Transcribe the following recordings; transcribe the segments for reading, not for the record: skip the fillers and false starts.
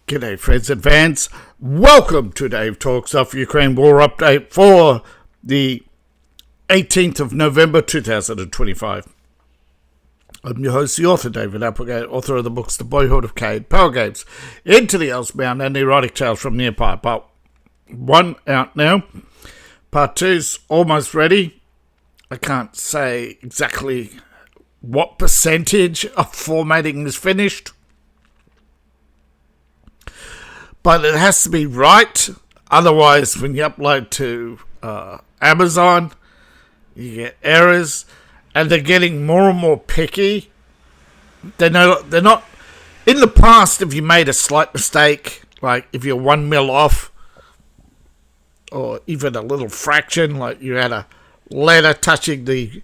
G'day friends and fans, welcome to Dave Talks Off Ukraine War Update for the 18th of November 2025. I'm your host, the author David Applegate, author of the books The Boyhood of Cade, Power Games, Into the Elsebound and Erotic Tales from the Empire. Part 1 out now, Part 2's almost ready. I can't say exactly what percentage of formatting is finished, but it has to be right. Otherwise, when you upload to Amazon, you get errors, and they're getting more and more picky. They're not. In the past, if you made a slight mistake, like if you're 1 mil off, or even a little fraction, like you had a letter touching the,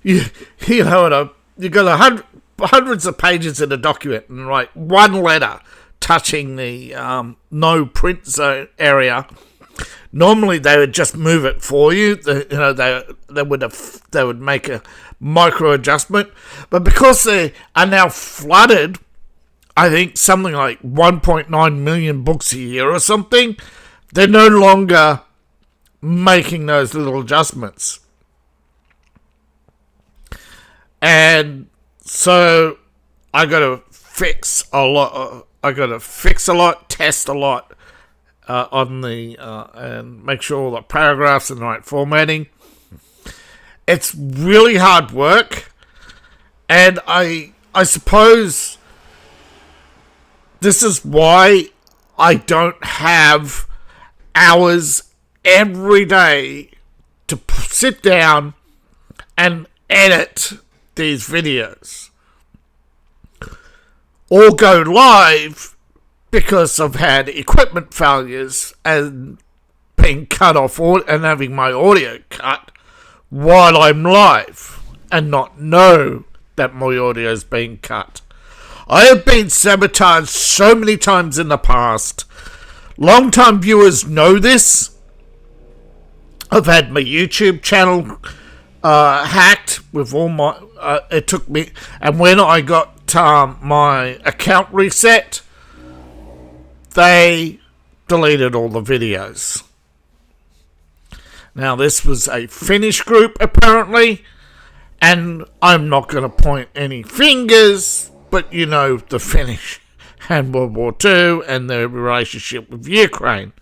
you got hundreds of pages in a document, and like one letter touching the no print zone area, normally they would just move it for you. They would make a micro adjustment, but because they are now flooded, I think something like 1.9 million books a year or something, they're no longer making those little adjustments, and so I got to fix a lot. Test a lot on the and make sure all the paragraphs are in the right formatting. It's really hard work, and I suppose this is why I don't have hours every day to sit down and edit these videos or go live, because I've had equipment failures and being cut off and having my audio cut while I'm live and not know that my audio is being cut. I have been sabotaged so many times in the past. Long-time viewers know this. I've had my YouTube channel hacked with all my... it took me... And when I got my account reset, they deleted all the videos. Now, this was a Finnish group, apparently, and I'm not going to point any fingers, but you know the Finnish and World War II and their relationship with Ukraine.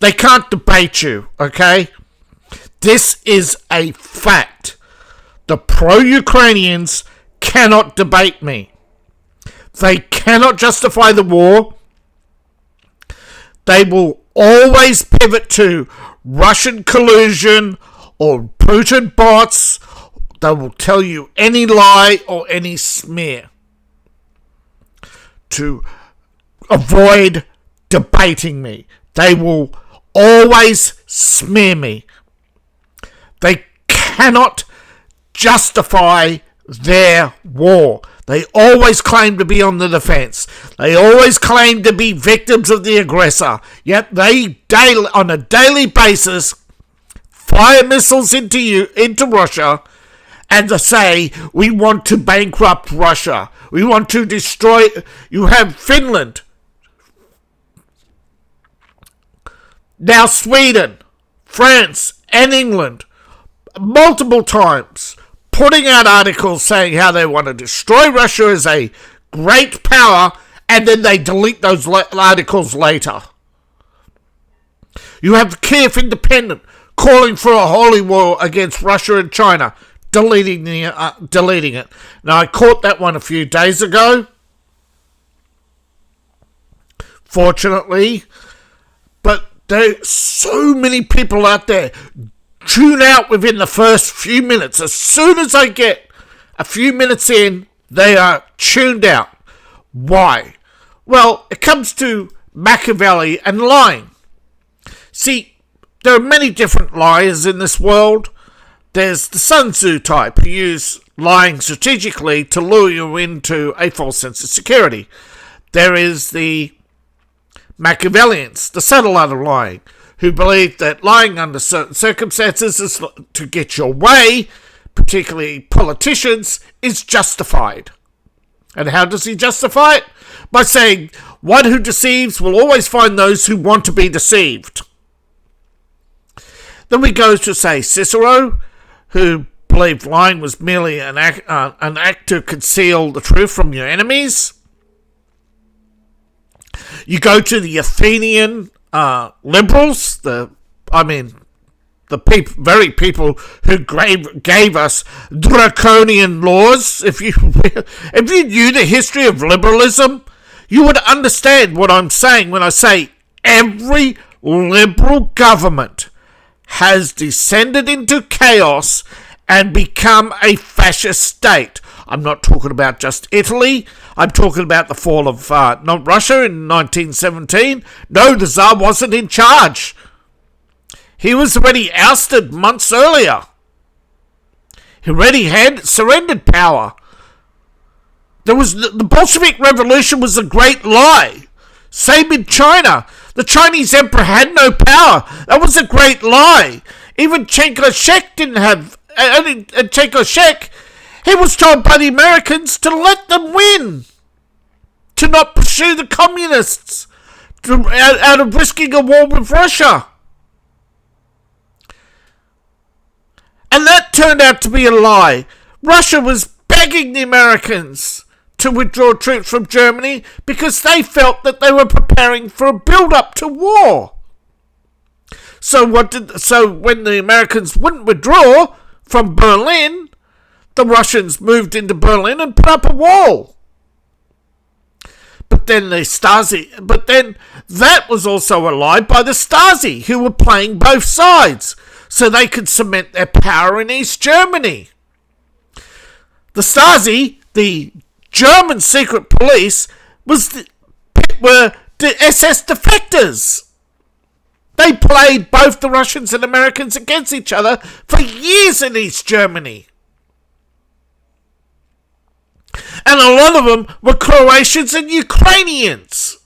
They can't debate you, okay? This is a fact. The pro-Ukrainians cannot debate me. They cannot justify the war. They will always pivot to Russian collusion or Putin bots. They will tell you any lie or any smear to avoid debating me. They will always smear me. They cannot justify their war. They always claim to be on the defense. They always claim to be victims of the aggressor. Yet they on a daily basis fire missiles into Russia, and to say, we want to bankrupt Russia. We want to destroy... You have Finland, now Sweden, France, and England, multiple times putting out articles saying how they want to destroy Russia as a great power, and then they delete those articles later. You have Kiev Independent calling for a holy war against Russia and China, deleting it. Now, I caught that one a few days ago, fortunately, but there's so many people out there tune out within the first few minutes. As soon as I get a few minutes in, they are tuned out. Why? Well, it comes to Machiavelli and lying. See, there are many different liars in this world. There's the Sun Tzu type, who use lying strategically to lure you into a false sense of security. There is the Machiavellians, the subtle art of lying, who believe that lying under certain circumstances is to get your way, particularly politicians, is justified. And how does he justify it? By saying, one who deceives will always find those who want to be deceived. Then we go to, say, Cicero, who believed lying was merely an act to conceal the truth from your enemies. You go to the Athenian liberals, the very people who gave us draconian laws. If you knew the history of liberalism, you would understand what I'm saying when I say every liberal government has descended into chaos and become a fascist state. I'm not talking about just Italy. I'm talking about the fall of not Russia in 1917. No, the Tsar wasn't in charge. He was already ousted months earlier. He already had surrendered power. The Bolshevik Revolution was a great lie. Same in China. The Chinese emperor had no power. That was a great lie. Even Chiang Kai-shek didn't have... Chiang Kai-shek, he was told by the Americans to let them win. To not pursue the communists. Out of risking a war with Russia. And that turned out to be a lie. Russia was begging the Americans to withdraw troops from Germany because they felt that they were preparing for a build-up to war. So when the Americans wouldn't withdraw from Berlin, the Russians moved into Berlin and put up a wall. But then that was also a lie by the Stasi, who were playing both sides, so they could cement their power in East Germany. The Stasi, the German secret police, were the SS defectors. They played both the Russians and Americans against each other for years in East Germany. And a lot of them were Croatians and Ukrainians.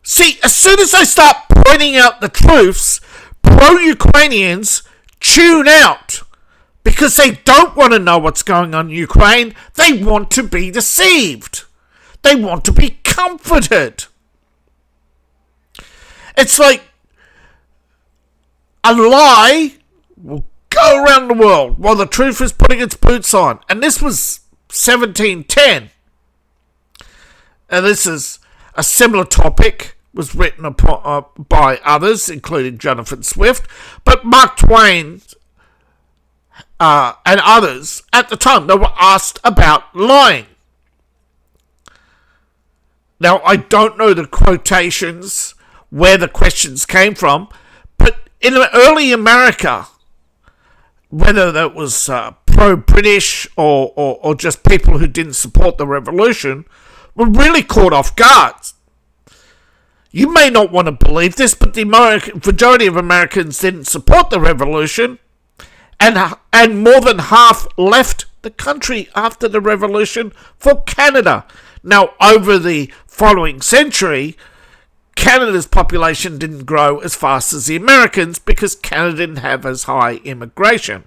See, as soon as I start pointing out the truths, pro-Ukrainians tune out. Because they don't want to know what's going on in Ukraine. They want to be deceived. They want to be comforted. It's like a lie will go around the world while the truth is putting its boots on. And this was 1710. And this is a similar topic, was written by others, including Jonathan Swift. But Mark Twain and others at the time, they were asked about lying. Now, I don't know the quotations where the questions came from, but in early America, whether that was pro-British or just people who didn't support the revolution, were really caught off guard. You may not want to believe this, but the majority of Americans didn't support the revolution, and more than half left the country after the revolution for Canada. Now, over the following century, Canada's population didn't grow as fast as the Americans because Canada didn't have as high immigration.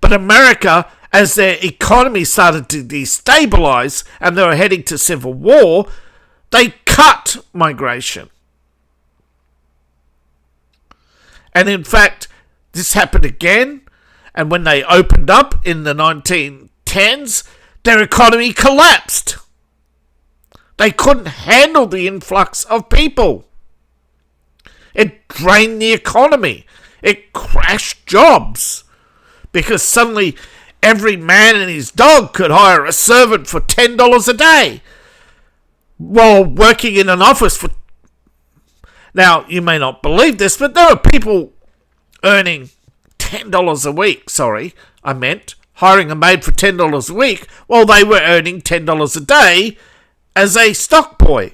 But America, as their economy started to destabilize and they were heading to civil war, they cut migration. And in fact, this happened again. And when they opened up in the 1910s, their economy collapsed. They couldn't handle the influx of people. It drained the economy. It crashed jobs. Because suddenly every man and his dog could hire a servant for $10 a day while working in an office for... Now, you may not believe this, but there are people earning $10 a week, hiring a maid for $10 a week while they were earning $10 a day as a stock boy.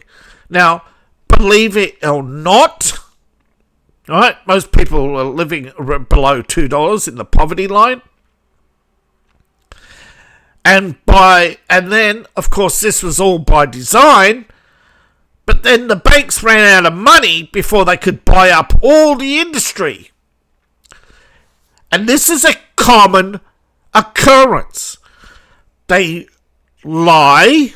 Now, believe it or not, right, most people are living below $2 in the poverty line. And then, of course, this was all by design, but then the banks ran out of money before they could buy up all the industry. And this is a common occurrence. they lie,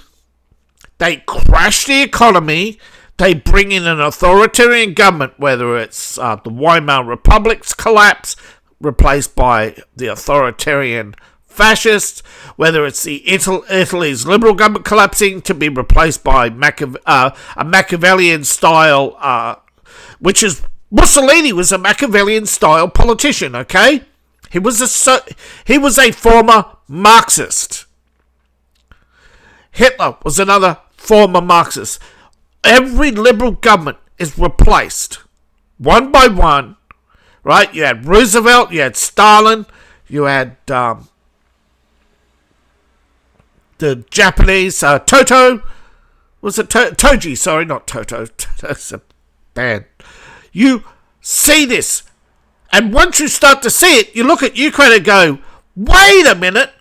they crash the economy, they bring in an authoritarian government, whether it's the Weimar Republic's collapse, replaced by the authoritarian fascists, whether it's the Italy's liberal government collapsing to be replaced by a Machiavellian style, which is Mussolini was a Machiavellian style politician. Okay, he was a former Marxist. Hitler was another former Marxist. Every liberal government is replaced one by one. Right? You had Roosevelt, you had Stalin, you had the Japanese Toto. Was it Toji? Sorry, not Toto. That's a band. You see this, and once you start to see it, you look at Ukraine and go, wait a minute,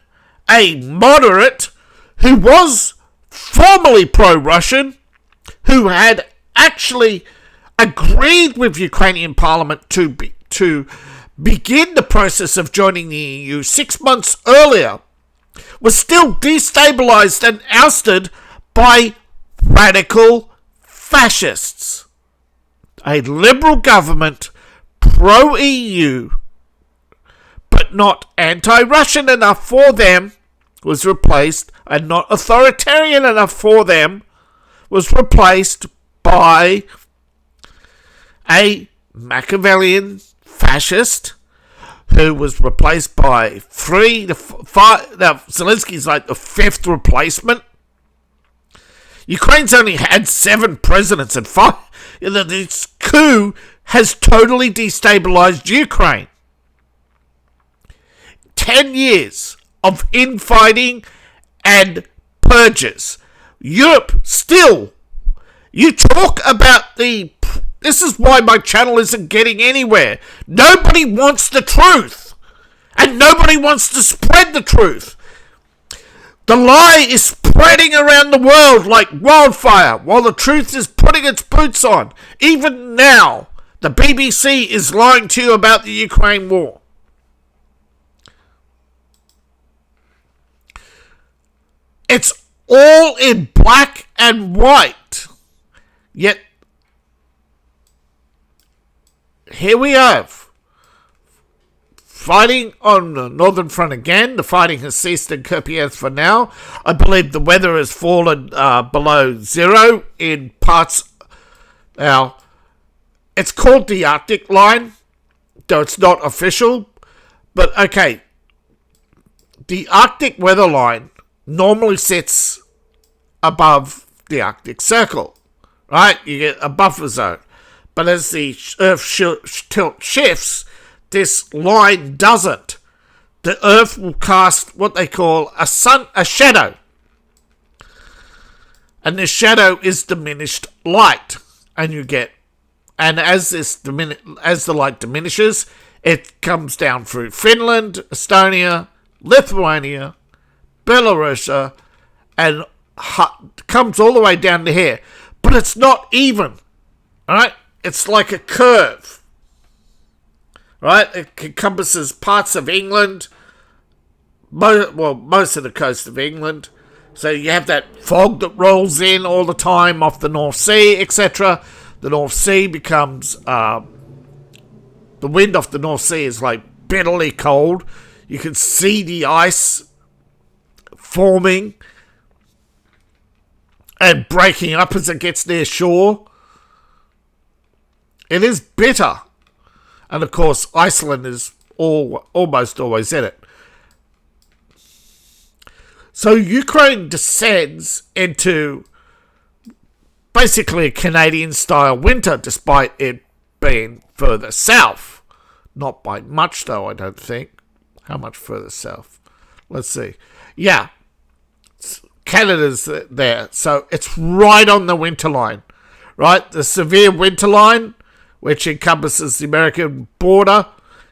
a moderate who was formerly pro-Russian, who had actually agreed with Ukrainian parliament to begin the process of joining the EU 6 months earlier, was still destabilized and ousted by radical fascists. A liberal government, pro-EU, but not anti-Russian enough for them, was replaced, and not authoritarian enough for them, was replaced by a Machiavellian fascist who was replaced by 3 to 5. Now, Zelensky's like the 5th replacement. Ukraine's only had 7 presidents and 5. This coup has totally destabilized Ukraine. 10 years of infighting and purges. Europe still. You talk about the... This is why my channel isn't getting anywhere. Nobody wants the truth. And nobody wants to spread the truth. The lie is spreading around the world like wildfire while the truth is putting its boots on. Even now, the BBC is lying to you about the Ukraine war. It's all in black and white. Yet, here we have fighting on the northern front again. The fighting has ceased in Kupiansk for now. I believe the weather has fallen below 0 in parts. Now, it's called the Arctic line, though it's not official. But okay, the Arctic weather line normally sits above the Arctic Circle, right? You get a buffer zone. But as the Earth tilt shifts, this line doesn't. The Earth will cast what they call a shadow. And this shadow is diminished light. And as the light diminishes, it comes down through Finland, Estonia, Lithuania, Belarus, and comes all the way down to here. But it's not even. Alright? It's like a curve, right? It encompasses parts of England, most of the coast of England. So you have that fog that rolls in all the time off the North Sea, etc. The North Sea becomes, the wind off the North Sea is like bitterly cold. You can see the ice forming and breaking up as it gets near shore. It is bitter. And of course, Iceland is almost always in it. So Ukraine descends into basically a Canadian-style winter, despite it being further south. Not by much, though, I don't think. How much further south? Let's see. Yeah, Canada's there. So it's right on the winter line. Right? The severe winter line, which encompasses the American border.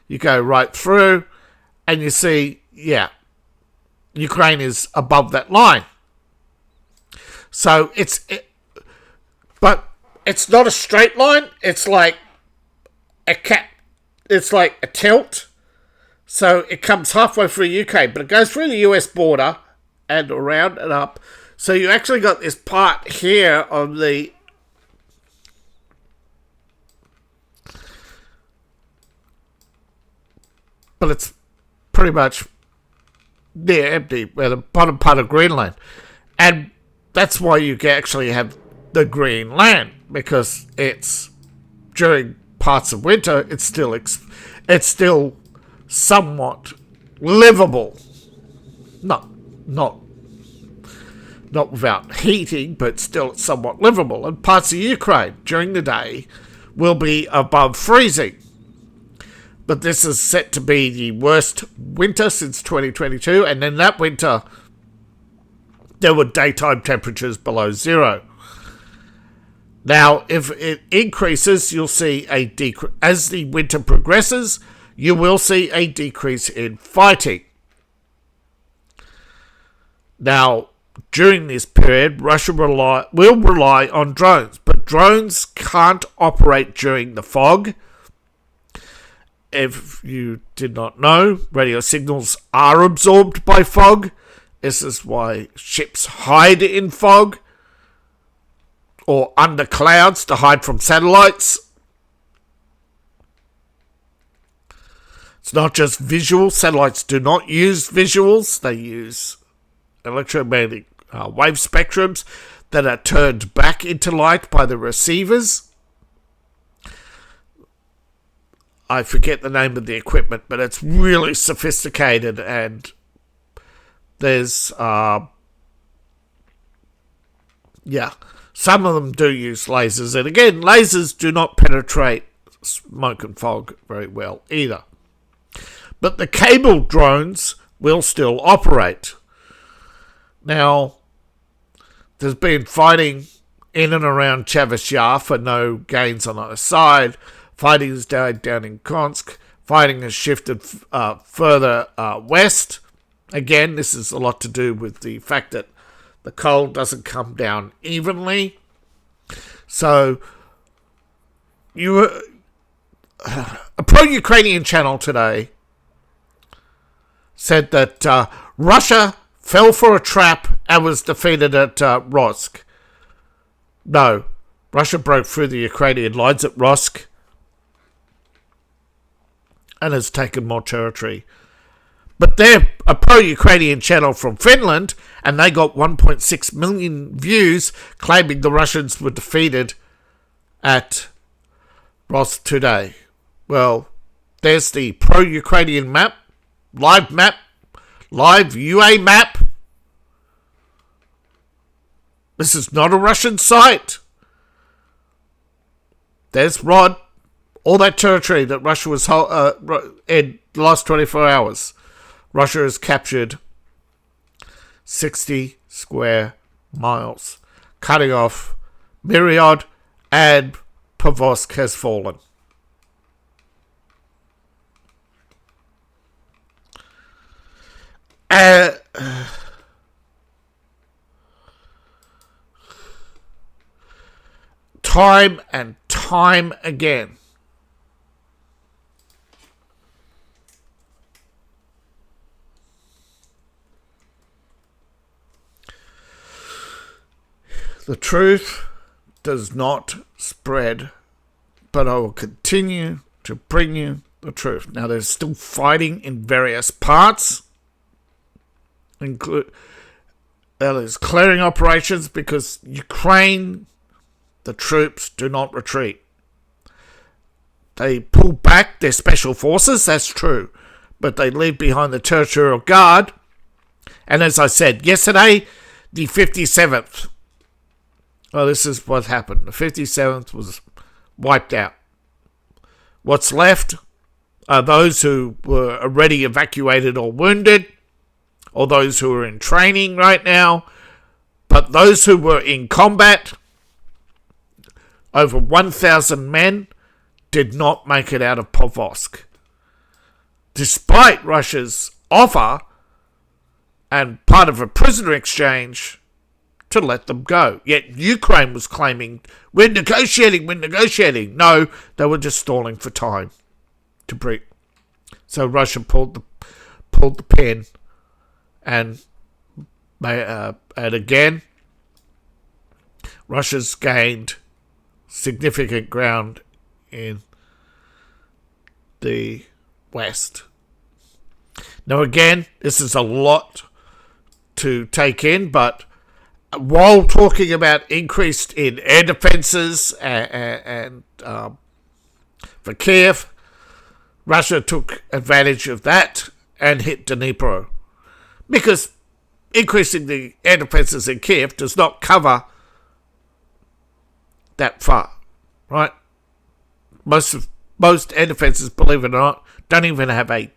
You go right through, and you see, Ukraine is above that line. So but it's not a straight line. It's like it's like a tilt. So it comes halfway through UK, but it goes through the US border and around and up. So you actually got this part here on the but it's pretty much near empty, where the bottom part of Greenland. And that's why you actually have the green land, because it's during parts of winter, it's still somewhat livable. Not without heating, but still somewhat livable. And parts of Ukraine during the day will be above freezing. But this is set to be the worst winter since 2022, and then that winter there were daytime temperatures below zero. Now, if it increases, you'll see a decrease. As the winter progresses, you will see a decrease in fighting. Now, during this period, Russia will rely on drones, but drones can't operate during the fog. If you did not know, radio signals are absorbed by fog. This is why ships hide in fog or under clouds to hide from satellites. It's not just visual. Satellites do not use visuals. They use electromagnetic wave spectrums that are turned back into light by the receivers. I forget the name of the equipment, but it's really sophisticated, and there's some of them do use lasers, and again, lasers do not penetrate smoke and fog very well either. But the cable drones will still operate. Now, there's been fighting in and around Chavez Yar for no gains on either side. Fighting has died down in Konsk. Fighting has shifted further west. Again, this is a lot to do with the fact that the cold doesn't come down evenly. So, a pro-Ukrainian channel today said that Russia fell for a trap and was defeated at Rosk. No, Russia broke through the Ukrainian lines at Rosk and has taken more territory. But they're a pro-Ukrainian channel from Finland, and they got 1.6 million views claiming the Russians were defeated at Rosk today. Well, there's the pro-Ukrainian map, live UA map. This is not a Russian site. There's Rod, all that territory that Russia was in the last 24 hours. Russia has captured 60 square miles, cutting off Myriad, and Pokrovsk has fallen. Time and time again, the truth does not spread, but I will continue to bring you the truth. Now, there's still fighting in various parts. There's clearing operations because Ukraine, the troops do not retreat. They pull back their special forces, that's true, but they leave behind the territorial guard. And as I said yesterday, the 57th, well, this is what happened. The 57th was wiped out. What's left are those who were already evacuated or wounded, or those who are in training right now. But those who were in combat, over 1,000 men, did not make it out of Pokrovsk, despite Russia's offer and part of a prisoner exchange to let them go. Yet Ukraine was claiming, we're negotiating. No, they were just stalling for time to break. So Russia pulled the pin and And again, Russia's gained significant ground in the West. Now again, this is a lot to take in, but while talking about increased in air defenses and for Kiev, Russia took advantage of that and hit Dnipro, because increasing the air defenses in Kiev does not cover that far, right? Most air defenses, believe it or not, don't even have a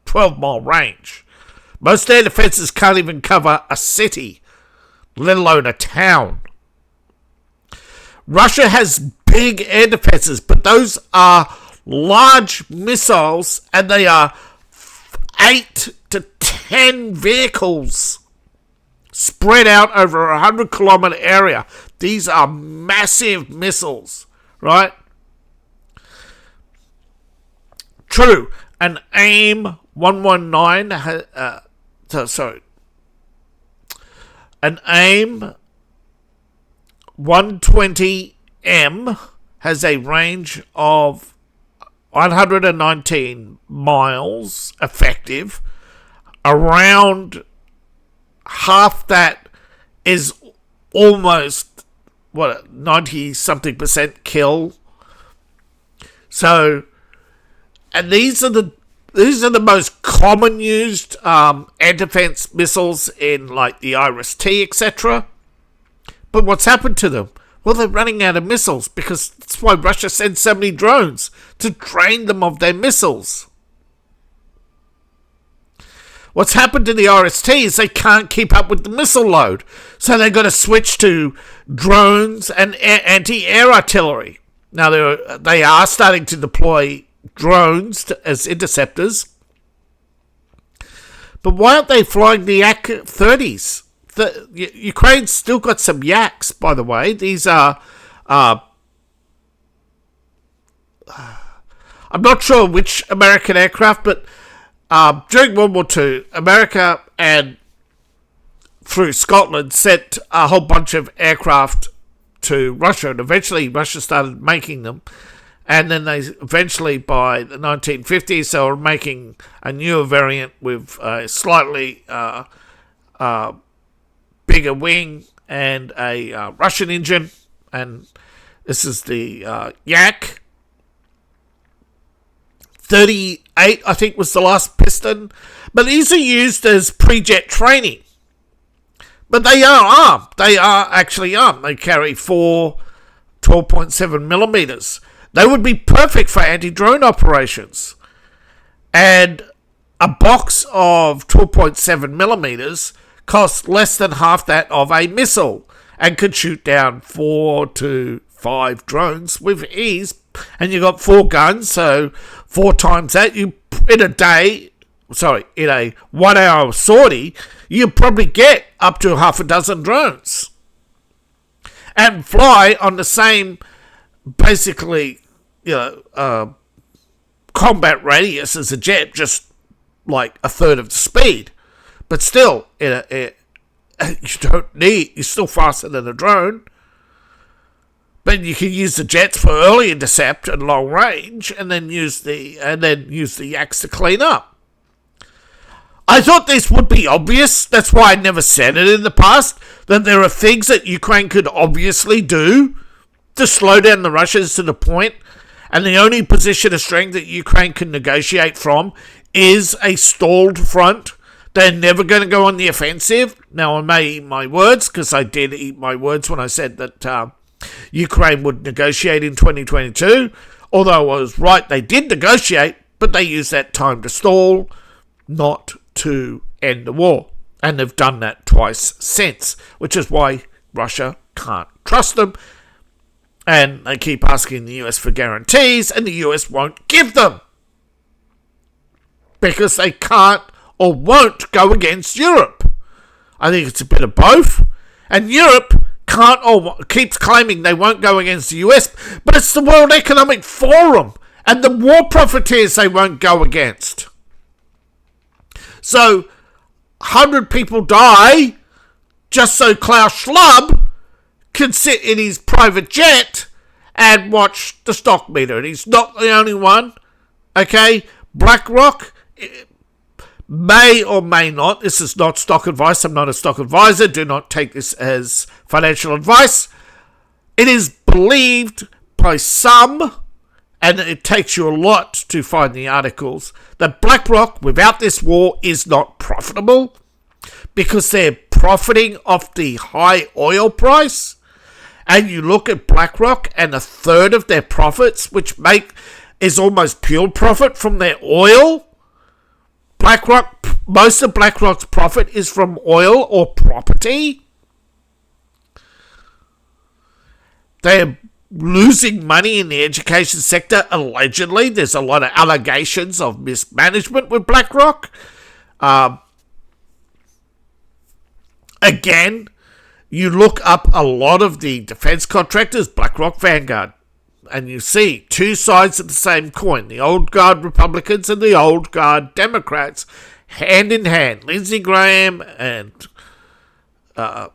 12-mile range. Most air defenses can't even cover a city, let alone a town. Russia has big air defenses, but those are large missiles, and they are 8 to 10 vehicles spread out over a 100-kilometer area. These are massive missiles, right? True, an AIM 119, an AIM 120M has a range of 119 miles effective. Around half that is almost 90-something% kill. So, and these are the most common used air defense missiles in like the IRIS-T, etc. But what's happened to them? Well, they're running out of missiles, because that's why Russia sends so many drones, to drain them of their missiles. What's happened to the IRIS-T is they can't keep up with the missile load, so they've got to switch to drones and anti-air artillery. Now, they are starting to deploy drones as interceptors, but why aren't they flying the Yak-30s? Ukraine's still got some Yaks, by the way. These are I'm not sure which American aircraft, but during World War II, America and through Scotland sent a whole bunch of aircraft to Russia, and eventually Russia started making them. And then they eventually, by the 1950s, they were making a newer variant with a slightly bigger wing and a Russian engine. And this is the Yak 38, I think, was the last piston. But these are used as pre-jet training. But they are armed. They are actually armed. They carry 4 12.7 millimeters. They would be perfect for anti-drone operations. And a box of 12.7 millimeters costs less than half that of a missile and could shoot down 4 to 5 drones with ease. And you got 4 guns, so 4 times that. In a 1 hour sortie, you probably get up to half a dozen drones. And fly on the same, basically, combat radius as a jet, just like a third of the speed. But still, you're still faster than a drone. But you can use the jets for early intercept and long range, and then use the Yaks to clean up. I thought this would be obvious. That's why I never said it in the past, that there are things that Ukraine could obviously do to slow down the Russians to the point, and the only position of strength that Ukraine can negotiate from is a stalled front. They're never going to go on the offensive. Now, I may eat my words, because I did eat my words when I said that Ukraine would negotiate in 2022. Although I was right, they did negotiate, but they used that time to stall, not to end the war. And they've done that twice since, which is why Russia can't trust them. And they keep asking the US for guarantees, and the US won't give them. Because they can't or won't go against Europe. I think it's a bit of both. And Europe can't or keeps claiming they won't go against the US, but it's the World Economic Forum and the war profiteers they won't go against. So, 100 people die just so Klaus Schwab can sit in his private jet and watch the stock meter. And he's not the only one. Okay, BlackRock may or may not, this is not stock advice, I'm not a stock advisor, do not take this as financial advice. It is believed by some, and it takes you a lot to find the articles, that BlackRock, without this war, is not profitable because they're profiting off the high oil price. And you look at BlackRock, and a third of their profits, which is almost pure profit from their oil. Most of BlackRock's profit is from oil or property. They're losing money in the education sector, allegedly. There's a lot of allegations of mismanagement with BlackRock. Again, you look up a lot of the defense contractors, BlackRock, Vanguard, and you see two sides of the same coin, the old guard Republicans and the old guard Democrats, hand in hand. Lindsey Graham and Chuck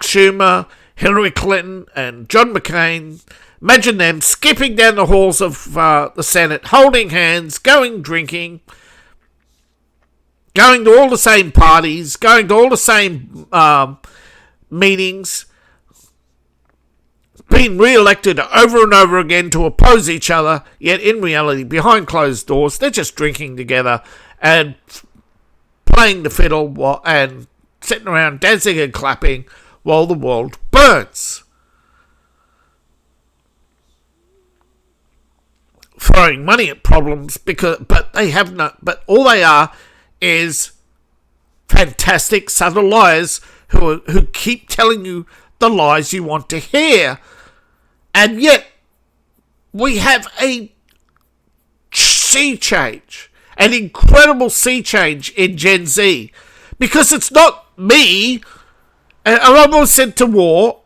Schumer, Hillary Clinton and John McCain. Imagine them skipping down the halls of the Senate, holding hands, going drinking, going to all the same parties, going to all the same meetings, being re-elected over and over again to oppose each other, yet in reality, behind closed doors, they're just drinking together and playing the fiddle and sitting around dancing and clapping while the world burns. Throwing money at problems but all they are is fantastic subtle liars who keep telling you the lies you want to hear. And yet, we have a sea change, an incredible sea change in Gen Z. Because it's not me, and I've always said to war,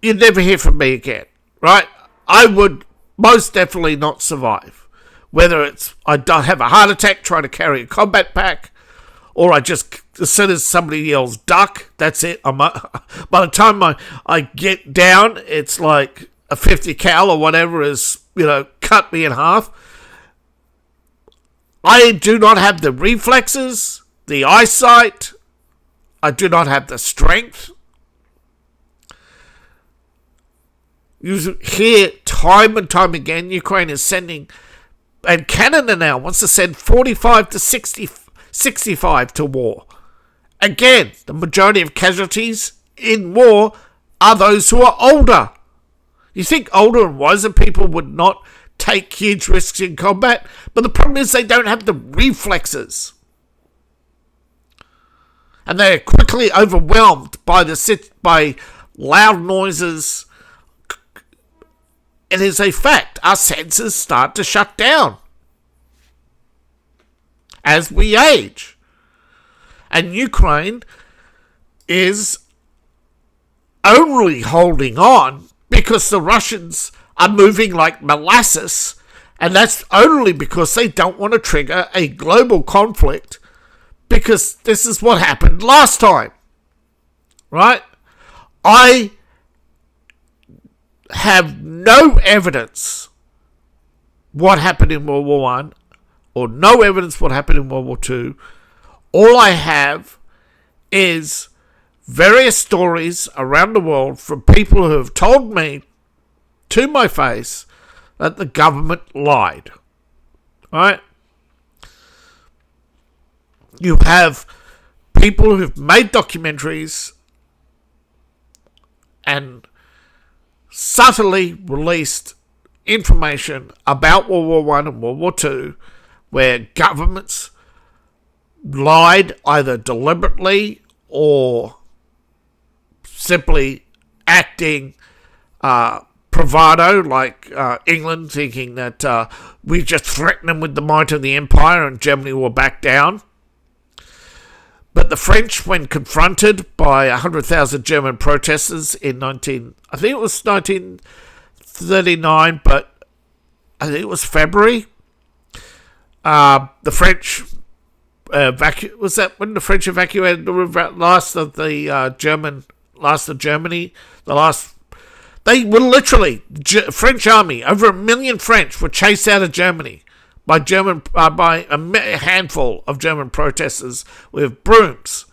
you'd never hear from me again, right? I would most definitely not survive. Whether it's I don't have a heart attack trying to carry a combat pack, or I just, as soon as somebody yells duck, that's it. By the time I get down, it's like a 50 cal or whatever has, cut me in half. I do not have the reflexes, the eyesight. I do not have the strength. You hear time and time again, Ukraine is sending, and Canada now wants to send 45 to 65 to war. Again, the majority of casualties in war are those who are older. You think older and wiser people would not take huge risks in combat? But the problem is they don't have the reflexes. And they are quickly overwhelmed by loud noises. It is a fact. Our senses start to shut down as we age. And Ukraine is only holding on because the Russians are moving like molasses, and that's only because they don't want to trigger a global conflict, because this is what happened last time, right? I have no evidence what happened in World War I, or no evidence what happened in World War II. All I have is various stories around the world from people who have told me to my face that the government lied. Right? You have people who've made documentaries and subtly released information about World War I and World War II where governments lied either deliberately or simply acting bravado, like England thinking that we just threatened them with the might of the empire and Germany will back down. But the French, when confronted by 100,000 German protesters in 1939, but I think it was February, the French was that when the French evacuated the last of Germany? They were literally French army. Over 1 million French were chased out of Germany by a handful of German protesters with brooms,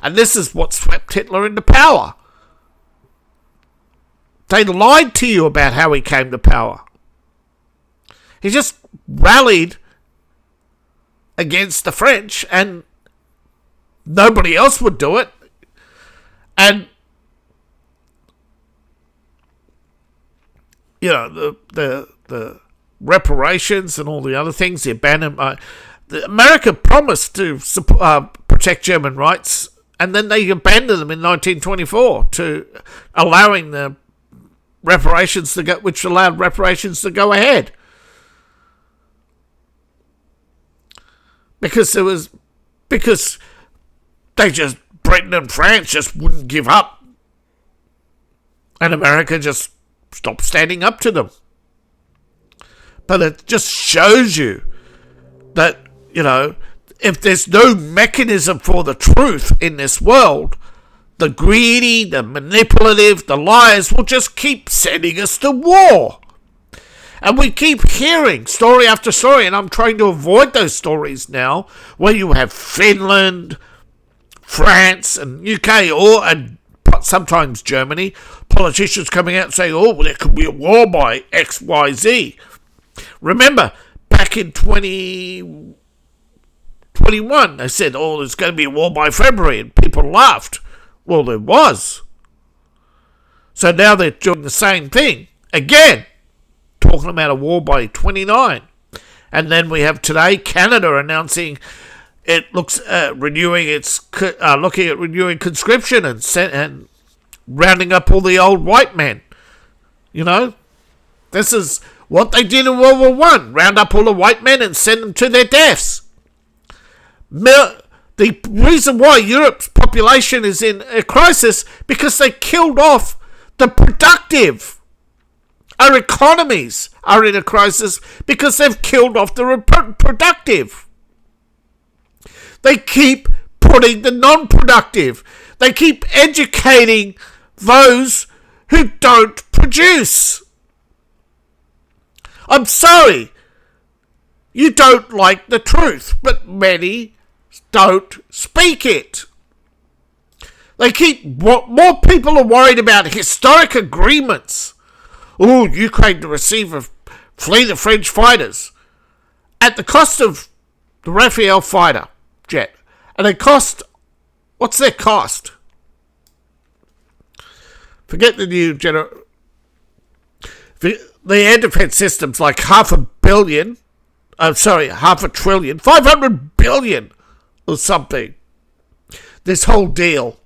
and this is what swept Hitler into power. They lied to you about how he came to power. He just rallied against the French, and nobody else would do it. And you know, the reparations and all the other things, the abandonment. America promised to protect German rights, and then they abandoned them in 1924 to allowing the reparations to go, which allowed reparations to go ahead. Because Britain and France just wouldn't give up, and America just stopped standing up to them. But it just shows you that, you know, if there's no mechanism for the truth in this world, the greedy, the manipulative, the liars will just keep sending us to war. And we keep hearing story after story, and I'm trying to avoid those stories now, where you have Finland, France, and UK, and sometimes Germany, politicians coming out and saying, oh, well, there could be a war by XYZ. Remember, back in 2021, they said, oh, there's going to be a war by February, and people laughed. Well, there was. So now they're doing the same thing again, talking about a war by 29. And then we have today Canada announcing it looks looking at renewing conscription and rounding up all the old white men. You know, this is what they did in World War One: round up all the white men and send them to their deaths. The reason why Europe's population is in a crisis because they killed off the productive. Our economies are in a crisis because they've killed off the productive. They keep putting the non-productive. They keep educating those who don't produce. I'm sorry, you don't like the truth, but many don't speak it. They keep, more people are worried about historic agreements. Oh, Ukraine to receive a fleet of French fighters at the cost of the Rafale fighter jet. And they cost, what's their cost? Forget the new the air defense systems, like $500 billion, 500 billion or something. This whole deal.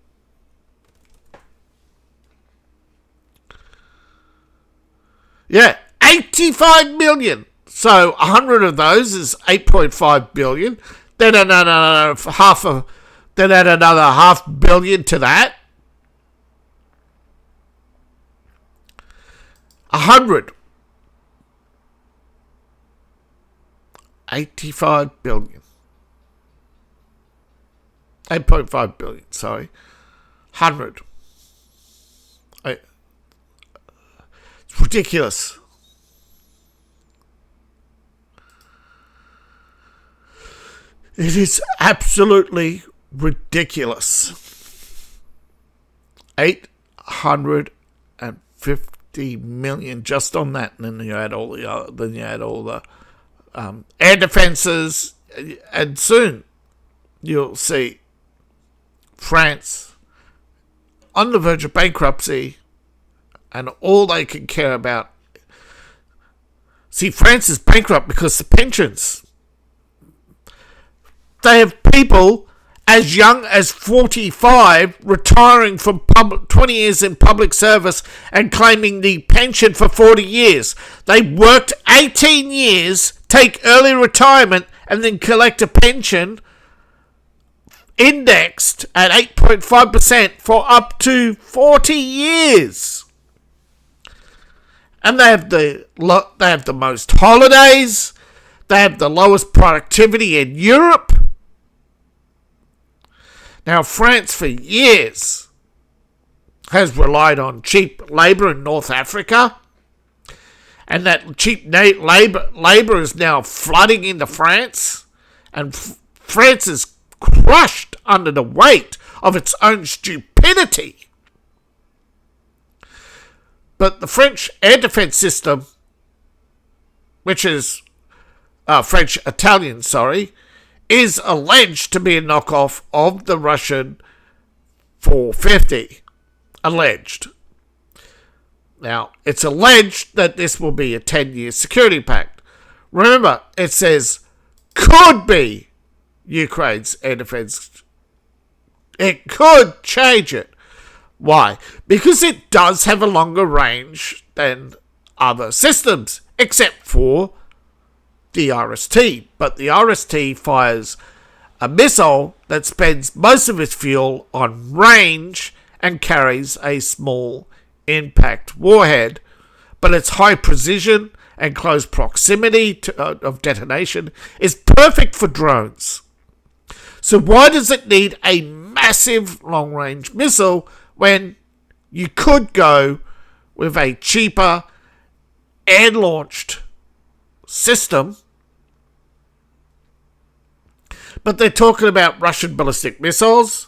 Yeah, 85 million. So 100 of those is 8.5 billion. Then another half billion to that. 100. 85 billion. 8.5 billion, sorry. 100. It's ridiculous. It is absolutely ridiculous. 850 million just on that, and then you add all the air defenses, and soon you'll see France on the verge of bankruptcy, and all they can care about. See, France is bankrupt because the pensions. They have people as young as 45 retiring from 20 years in public service and claiming the pension for 40 years. They worked 18 years, take early retirement, and then collect a pension indexed at 8.5% for up to 40 years. And they have the most holidays. They have the lowest productivity in Europe. Now, France for years has relied on cheap labour in North Africa, and that cheap labour is now flooding into France, and France is crushed under the weight of its own stupidity. But the French air defence system, which is French-Italian, is alleged to be a knockoff of the Russian 450. Alleged. Now, it's alleged that this will be a 10-year security pact. Remember, it says could be Ukraine's air defense. It could change it. Why? Because it does have a longer range than other systems, except for the RST. But the RST fires a missile that spends most of its fuel on range and carries a small impact warhead, but its high precision and close proximity of detonation is perfect for drones. So why does it need a massive long-range missile when you could go with a cheaper air-launched system? But they're talking about Russian ballistic missiles.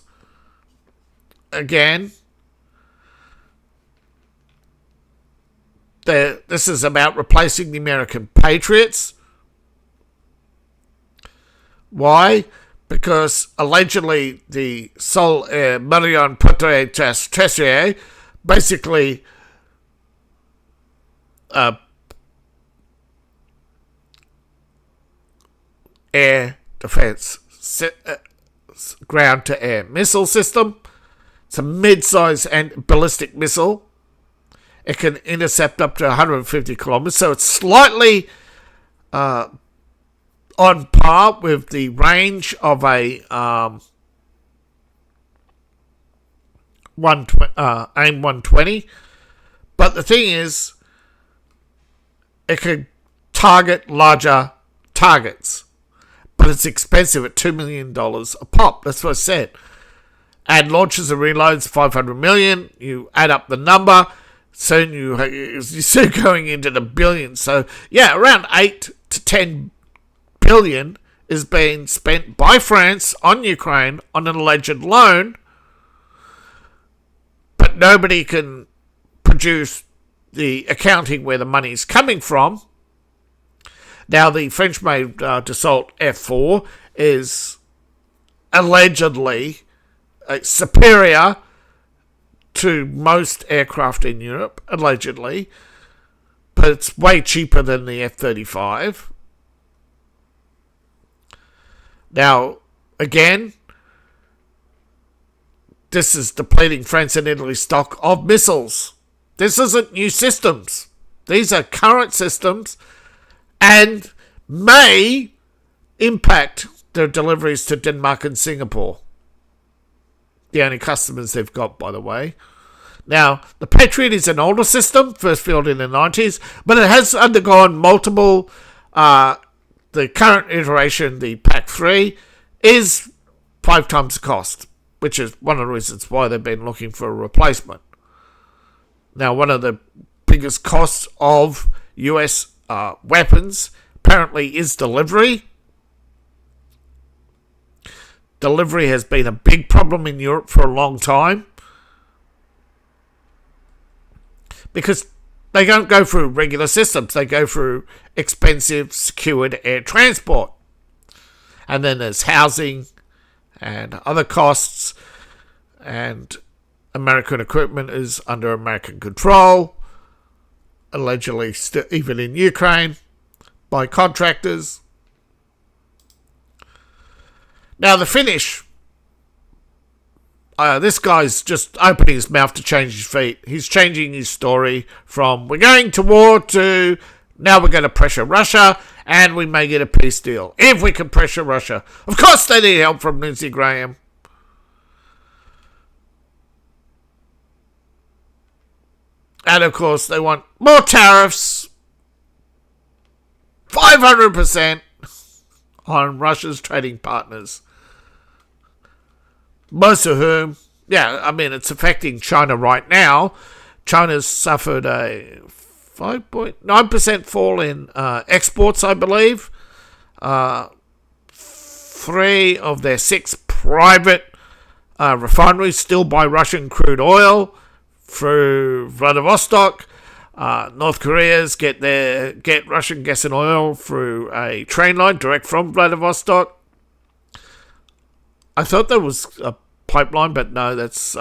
Again, this is about replacing the American Patriots. Why? Because allegedly the Sol Marion Poitiers basically air defense ground-to-air missile system. It's a mid-size and ballistic missile. It can intercept up to 150 kilometers, so it's slightly on par with the range of a AIM 120. But the thing is, it can target larger targets. But it's expensive at $2 million a pop. That's what I said. Add launches and reloads, $500 million. You add up the number. Soon you're soon going into the billions. So, yeah, around 8 to 10 billion is being spent by France on Ukraine on an alleged loan. But nobody can produce the accounting where the money's coming from. Now, the French-made Dassault F4 is allegedly superior to most aircraft in Europe, allegedly, but it's way cheaper than the F-35. Now, again, this is depleting France and Italy's stock of missiles. This isn't new systems. These are current systems and may impact their deliveries to Denmark and Singapore. The only customers they've got, by the way. Now, the Patriot is an older system, first fielded in the 90s, but it has undergone multiple. The current iteration, the PAC-3, is 5 times the cost, which is one of the reasons why they've been looking for a replacement. Now, one of the biggest costs of US weapons apparently is delivery. Delivery has been a big problem in Europe for a long time because they don't go through regular systems. They go through expensive, secured air transport. And then there's housing and other costs, and American equipment is under American control, allegedly even in Ukraine, by contractors. Now, the Finnish, this guy's just opening his mouth to change his feet. He's changing his story from we're going to war to now we're going to pressure Russia and we may get a peace deal if we can pressure Russia. Of course they need help from Lindsey Graham. And of course they want more tariffs, 500% on Russia's trading partners. most of whom, it's affecting China right now. China's suffered a 5.9% fall in exports, I believe. 3 of their 6 private refineries still buy Russian crude oil through Vladivostok. North Korea's get Russian gas and oil through a train line direct from Vladivostok. I thought there was a pipeline, but no, that's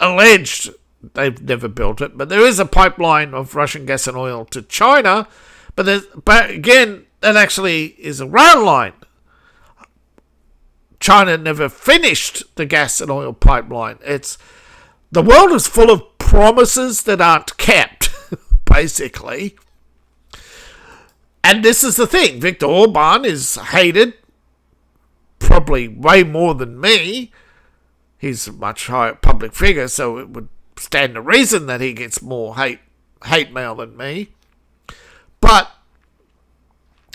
alleged. They've never built it, but there is a pipeline of Russian gas and oil to China. But again, that actually is a rail line. China never finished the gas and oil pipeline. The world is full of promises that aren't kept, basically. And this is the thing. Viktor Orban is hated, probably way more than me. He's a much higher public figure, so it would stand to reason that he gets more hate mail than me. But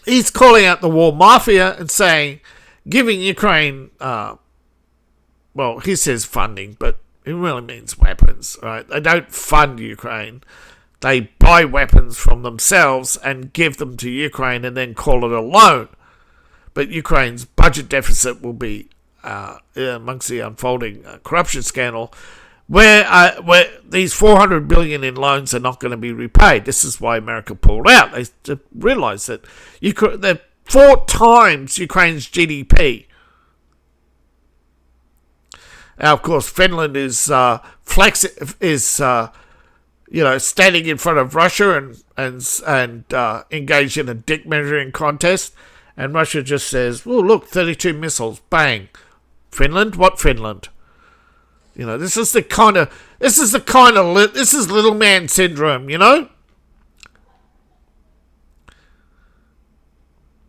he's calling out the war mafia and saying, giving Ukraine, he says funding, but it really means weapons, right? They don't fund Ukraine. They buy weapons from themselves and give them to Ukraine and then call it a loan. But Ukraine's budget deficit will be amongst the unfolding corruption scandal, where these $400 billion in loans are not going to be repaid. This is why America pulled out. They realised that they're 4 times Ukraine's GDP. Now, of course, Finland is standing in front of Russia and engaged in a dick measuring contest, and Russia just says, "Oh, look, 32 missiles, bang." Finland? What Finland? This is little man syndrome,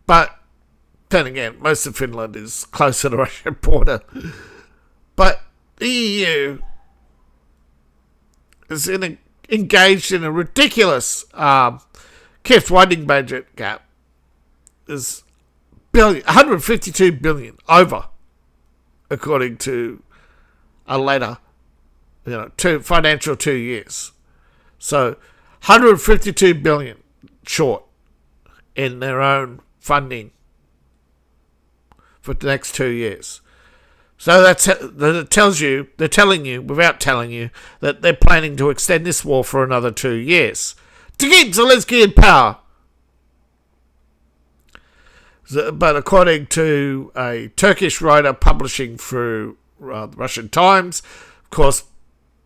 But then again, most of Finland is close to the Russian border. But the EU is engaged in a ridiculous keeps widening budget gap. There's 152 billion over, according to a letter, financial 2 years. So 152 billion short in their own funding for the next 2 years. So that they're telling you, without telling you, that they're planning to extend this war for another 2 years to keep Zelensky in power. But according to a Turkish writer publishing through the Russian Times, of course,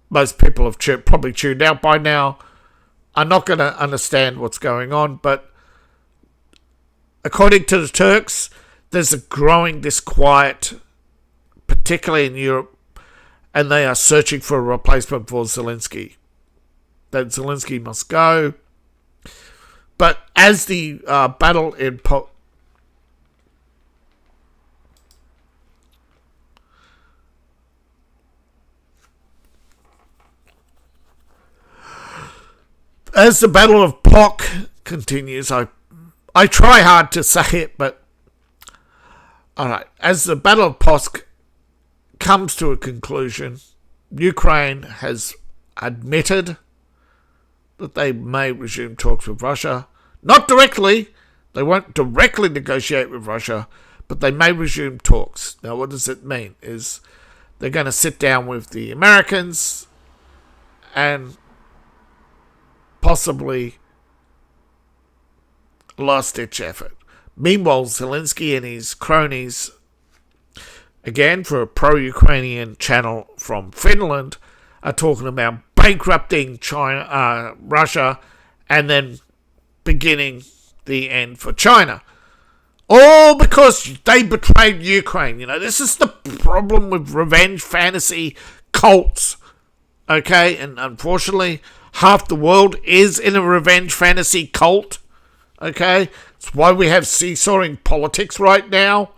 most people have probably tuned out by now, are not going to understand what's going on. But according to the Turks, there's a growing disquiet, particularly in Europe, and they are searching for a replacement for Zelensky. That Zelensky must go. But as the battle in As the Battle of POC continues, I try hard to say it, but alright, as the Battle of POC comes to a conclusion, Ukraine has admitted that they may resume talks with Russia. Not directly, they won't directly negotiate with Russia, but they may resume talks. Now, what does it mean? Is they're going to sit down with the Americans and possibly last-ditch effort. Meanwhile, Zelensky and his cronies, again for a pro-Ukrainian channel from Finland, are talking about bankrupting Russia and then beginning the end for China. All because they betrayed Ukraine. This is the problem with revenge fantasy cults. Okay, and unfortunately, half the world is in a revenge fantasy cult. Okay, it's why we have seesawing politics right now,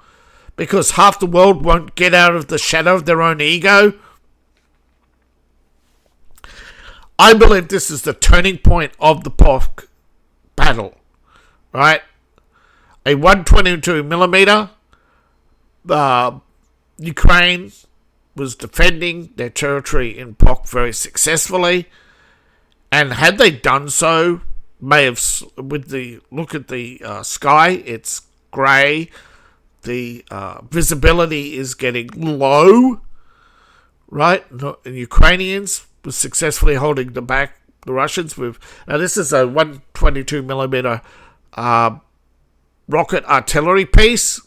because half the world won't get out of the shadow of their own ego. I believe this is the turning point of the POC battle, right? A 122mm Ukraine was defending their territory in POC very successfully, and had they done so, may have, with the look at the sky, it's grey, the visibility is getting low, right? And Ukrainians were successfully holding the Russians with, now this is a 122 millimeter rocket artillery piece.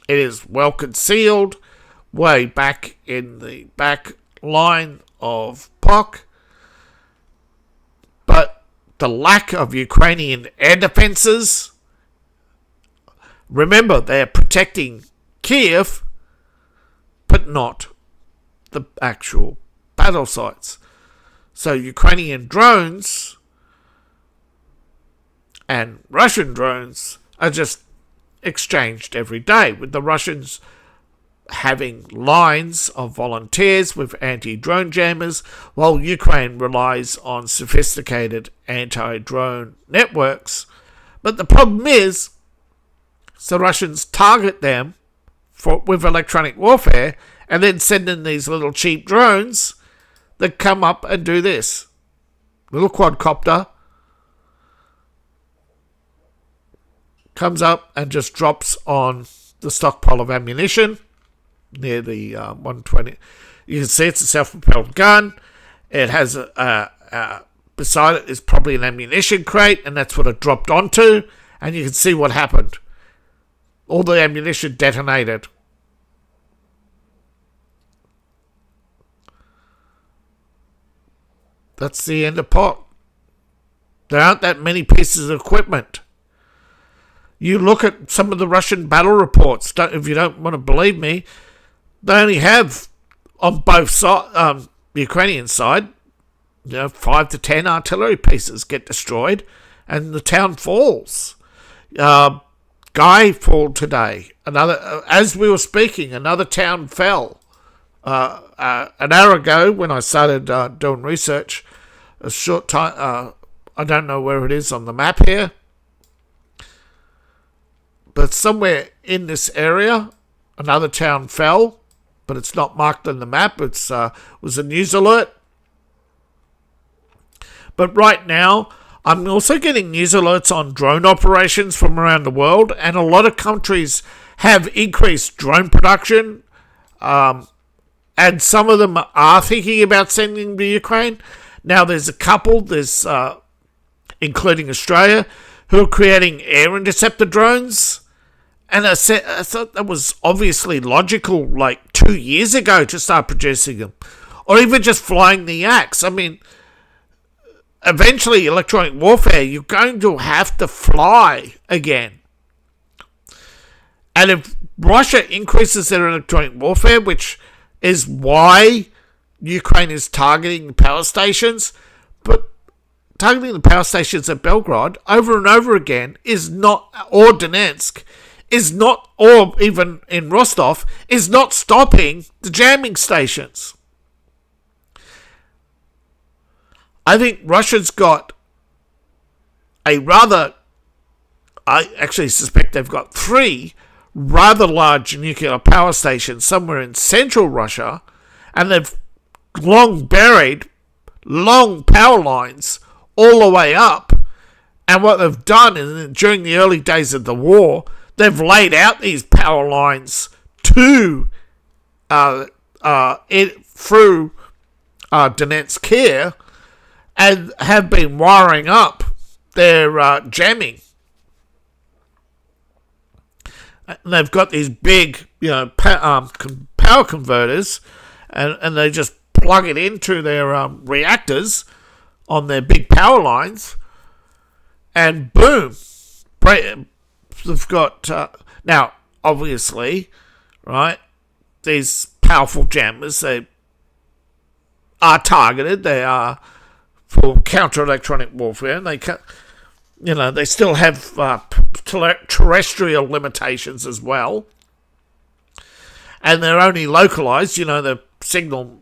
It is well concealed, way back in the back line of POC. But the lack of Ukrainian air defences, remember, they're protecting Kiev, but not the actual battle sites. So Ukrainian drones and Russian drones are just exchanged every day, with the Russians having lines of volunteers with anti-drone jammers, while Ukraine relies on sophisticated anti-drone networks. But the problem is, the Russians target them with electronic warfare and then send in these little cheap drones that come up and do this. Little quadcopter comes up and just drops on the stockpile of ammunition near the 120. You can see it's a self-propelled gun. It has beside it is probably an ammunition crate, and that's what it dropped onto. And you can see what happened. All the ammunition detonated. That's the end of POC. There aren't that many pieces of equipment. You look at some of the Russian battle reports. If you don't want to believe me, they only have, on both sides, the Ukrainian side, 5 to 10 artillery pieces get destroyed, and the town falls. Guy fall today. Another, as we were speaking, another town fell. An hour ago, when I started doing research, a short time, I don't know where it is on the map here, but somewhere in this area, another town fell, but it's not marked on the map. It was a news alert. But right now, I'm also getting news alerts on drone operations from around the world, and a lot of countries have increased drone production, and some of them are thinking about sending to Ukraine. Now, there's a couple, including Australia, who are creating air interceptor drones. And I thought that was obviously logical, like 2 years ago, to start producing them. Or even just flying the Yaks. I mean, eventually, electronic warfare, you're going to have to fly again. And if Russia increases their electronic warfare, which is why Ukraine is targeting power stations, but targeting the power stations at Belgrade over and over again is not, or Donetsk, is not, or even in Rostov, is not stopping the jamming stations. I think Russia's got I actually suspect they've got 3 rather large nuclear power stations somewhere in central Russia, and they've long buried long power lines all the way up. And what they've done is, during the early days of the war, they've laid out these power lines through Donetsk here, and have been wiring up their jamming. And they've got these big, power converters, and they just plug it into their reactors on their big power lines, and boom, they've got now. Obviously, right? These powerful jammers, they are targeted. They are for counter-electronic warfare, and they still have terrestrial limitations as well, and they're only localized. The signal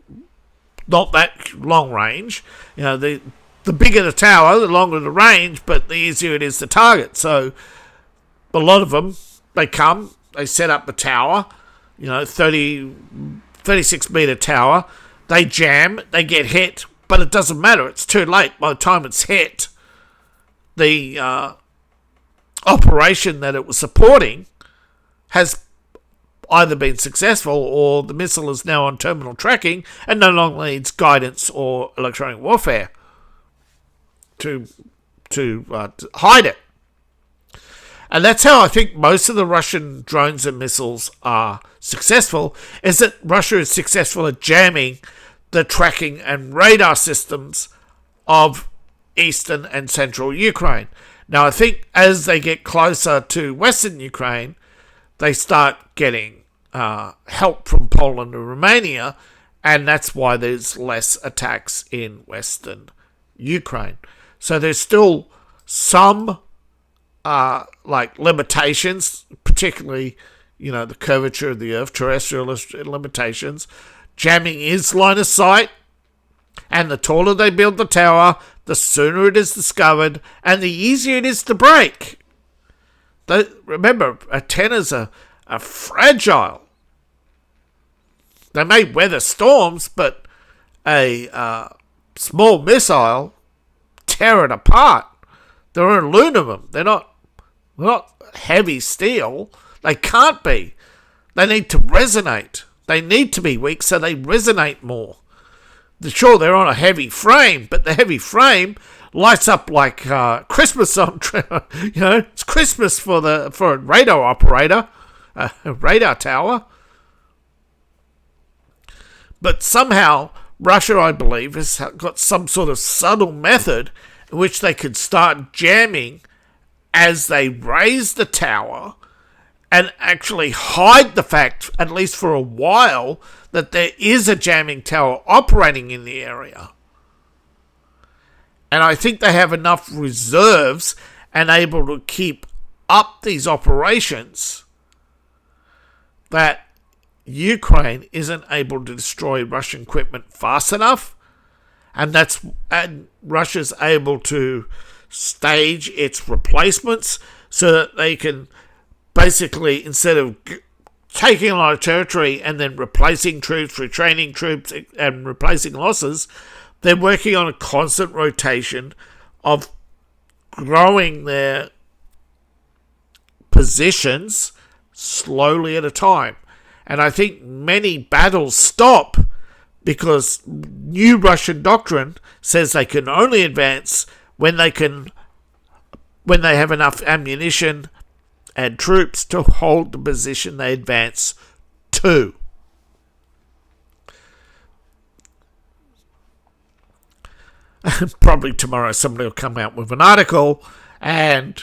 not that long range. The bigger the tower, the longer the range, but the easier it is to target. So a lot of them, they set up the tower, 36-meter tower. They jam, they get hit, but it doesn't matter. It's too late. By the time it's hit, the operation that it was supporting has either been successful or the missile is now on terminal tracking and no longer needs guidance or electronic warfare to hide it. And that's how I think most of the Russian drones and missiles are successful, is that Russia is successful at jamming the tracking and radar systems of eastern and central Ukraine. Now, I think as they get closer to western Ukraine, they start getting help from Poland and Romania, and that's why there's less attacks in western Ukraine. So there's still some limitations, particularly, the curvature of the Earth, terrestrial limitations. Jamming is line of sight, and the taller they build the tower, the sooner it is discovered, and the easier it is to break. Remember, antennas are fragile. They may weather storms, but a small missile tear it apart. They're aluminum. They're not heavy steel. They can't be. They need to resonate. They need to be weak so they resonate more. Sure, they're on a heavy frame, but the heavy frame lights up like Christmas on. It's Christmas for a radar operator, a radar tower. But somehow Russia, I believe, has got some sort of subtle method in which they could start jamming as they raise the tower and actually hide the fact, at least for a while, that there is a jamming tower operating in the area. And I think they have enough reserves and able to keep up these operations that Ukraine isn't able to destroy Russian equipment fast enough, and Russia's able to stage its replacements so that they can basically, instead of taking a lot of territory and then replacing troops, retraining troops, and replacing losses, they're working on a constant rotation of growing their positions slowly at a time. And I think many battles stop because new Russian doctrine says they can only advance when they have enough ammunition and troops to hold the position they advance to. Probably tomorrow somebody will come out with an article and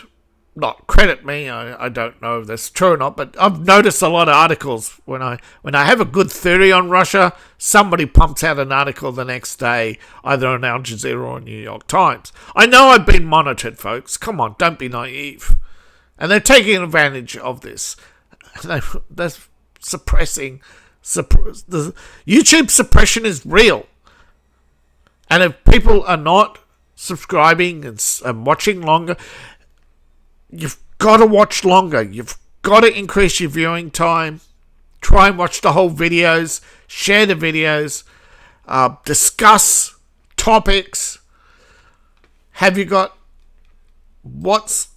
not credit me. I don't know if that's true or not, but I've noticed a lot of articles when I have a good theory on Russia, somebody pumps out an article the next day, either on Al Jazeera or New York Times. I know I've been monitored, folks. Come on, don't be naive. And they're taking advantage of this. They're suppressing. The YouTube suppression is real. And if people are not subscribing and watching longer, you've got to watch longer. You've got to increase your viewing time. Try and watch the whole videos. Share the videos. Discuss topics. Have you got what's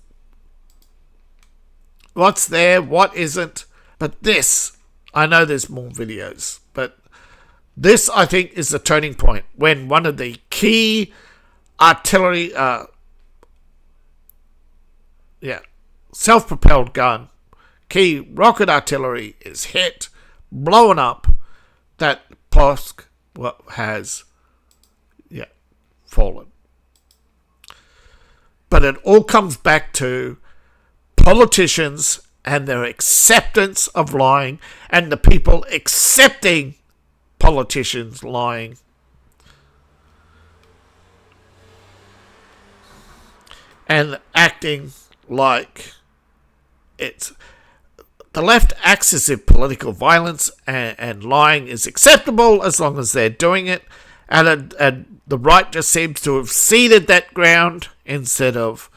there, what isn't? But this, I know there's more videos, but this, I think, is the turning point when one of the key artillery, self-propelled gun, key rocket artillery is hit, blown up, that Pokrovsk has fallen. But it all comes back to politicians and their acceptance of lying and the people accepting politicians lying. And acting like it's the left acts as if political violence and lying is acceptable as long as they're doing it, and the right just seems to have ceded that ground instead of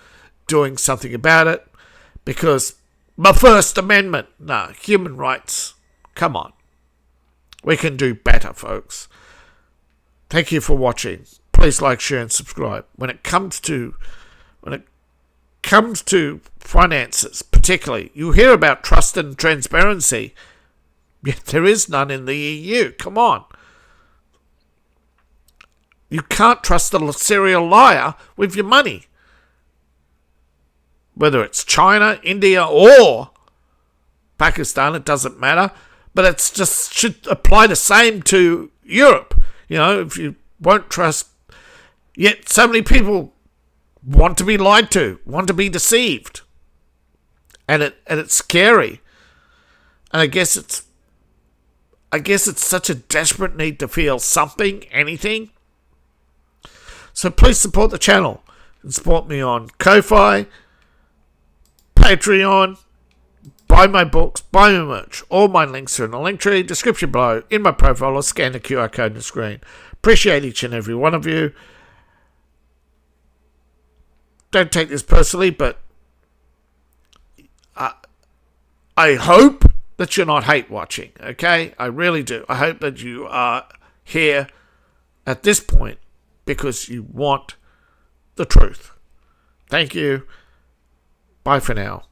doing something about it, because the First Amendment, human rights Come on. We can do better, folks. Thank you for watching. Please like, share, and subscribe. When it comes to finances, particularly, you hear about trust and transparency, yet there is none in the EU. Come on. You can't trust a serial liar with your money. Whether it's China, India, or Pakistan, it doesn't matter. But it's just should apply the same to Europe. If you won't trust, yet so many people want to be lied to, want to be deceived, and it's scary. And I guess it's such a desperate need to feel something, anything. So please support the channel and support me on Ko-Fi, Patreon. Buy my books, buy my merch. All my links are in the link tree, description below, in my profile, or scan the QR code on the screen. Appreciate each and every one of you. Don't take this personally, but I hope that you're not hate watching, okay? I really do. I hope that you are here at this point because you want the truth. Thank you. Bye for now.